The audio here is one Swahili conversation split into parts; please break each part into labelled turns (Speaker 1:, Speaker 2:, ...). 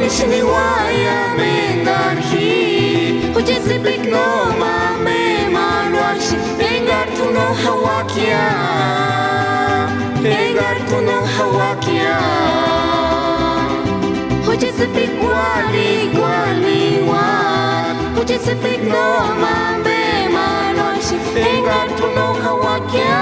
Speaker 1: nishini waya menarhi José no mame malwashi Engar tu no hawakia Engar tu no hawakia José wali wali wan José no mame malwashi Engar tu no hawakia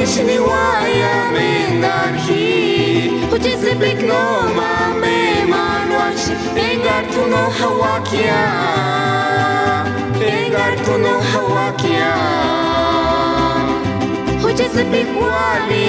Speaker 1: Nishini waya menarhi José no mame malwashi Engar tu no hawakia Engar tu no hawakia José wali